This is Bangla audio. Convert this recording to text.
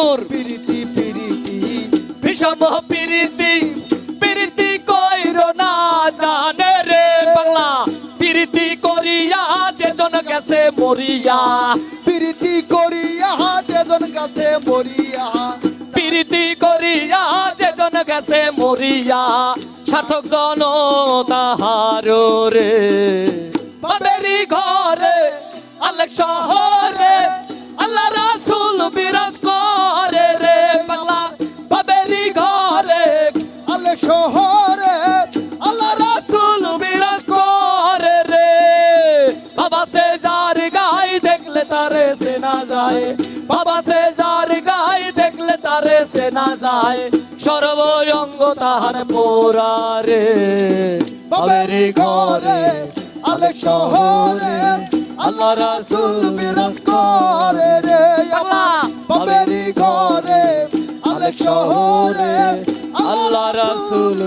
হুজুর পিরিতি পিরিতি বিষম পিরিতি পিরিতি কইরো না জানে রে বাংলা পিরিতি করিয়া যেজন গেছে মরিয়া পিরিতি করিয়া যেজন গাছে মরিয়া পিরিতি করিয়া যেজন গেছে মরিয়া সার্থক জন তাহার রে বাবেরি ঘরে আলেক শহরে আল্লাহ রাসূল বিরাজ করে রে বাংলা বাবেরি ঘরে আলে শহরে আল্লাহ রাসূল বিরাজ করে রে বাবা সে যার গায় দেখলে তারে সে না যায় বাবা সে যার গায় দেখলে তারে সে না যায় সর্বঙ্গ তাহার পোরা রে বাবেরি ঘরে আলে শহরে আল্লাহ রাসূল বিরাজ করে রে বাংলা বাবেরি ঘরে আলে শহরে আল্লাহ রাসূল